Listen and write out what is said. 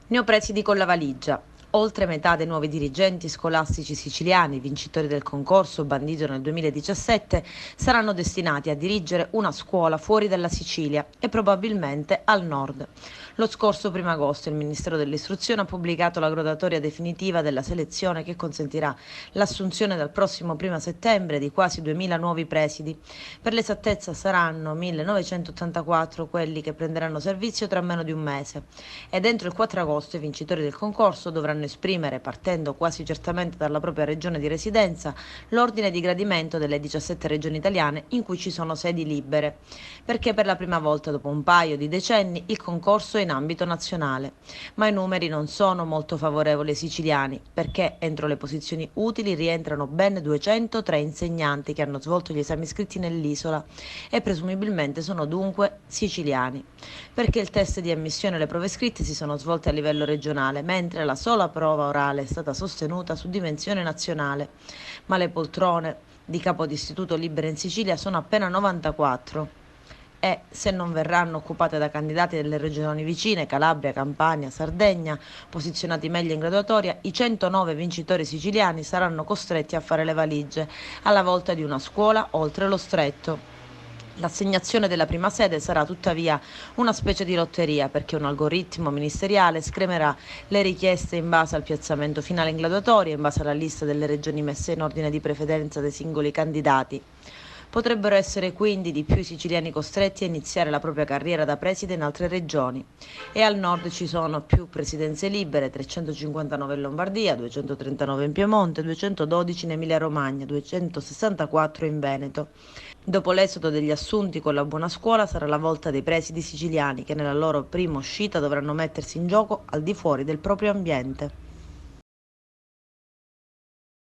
Neopresidi con la valigia. Oltre metà dei nuovi dirigenti scolastici siciliani, vincitori del concorso bandito nel 2017, saranno destinati a dirigere una scuola fuori dalla Sicilia e probabilmente al nord. Lo scorso 1 agosto il Ministero dell'Istruzione ha pubblicato la graduatoria definitiva della selezione che consentirà l'assunzione dal prossimo 1 settembre di quasi 2000 nuovi presidi. Per l'esattezza saranno 1984 quelli che prenderanno servizio tra meno di un mese ed entro il 4 agosto i vincitori del concorso dovranno esprimere, partendo quasi certamente dalla propria regione di residenza, l'ordine di gradimento delle 17 regioni italiane in cui ci sono sedi libere, perché per la prima volta dopo un paio di decenni il concorso è in ambito nazionale. Ma i numeri non sono molto favorevoli ai siciliani, perché entro le posizioni utili rientrano ben 203 insegnanti che hanno svolto gli esami scritti nell'isola e presumibilmente sono dunque siciliani, perché il test di ammissione e le prove scritte si sono svolte a livello regionale, mentre la sola prova orale è stata sostenuta su dimensione nazionale. Ma le poltrone di capo d'istituto libere in Sicilia sono appena 94 e, se non verranno occupate da candidati delle regioni vicine, Calabria, Campania, Sardegna, posizionati meglio in graduatoria, i 109 vincitori siciliani saranno costretti a fare le valigie alla volta di una scuola oltre lo stretto. L'assegnazione della prima sede sarà tuttavia una specie di lotteria, perché un algoritmo ministeriale scremerà le richieste in base al piazzamento finale in graduatoria, in base alla lista delle regioni messe in ordine di preferenza dei singoli candidati. Potrebbero essere quindi di più i siciliani costretti a iniziare la propria carriera da preside in altre regioni. E al nord ci sono più presidenze libere, 359 in Lombardia, 239 in Piemonte, 212 in Emilia-Romagna, 264 in Veneto. Dopo l'esodo degli assunti con la buona scuola sarà la volta dei presidi siciliani che nella loro prima uscita dovranno mettersi in gioco al di fuori del proprio ambiente.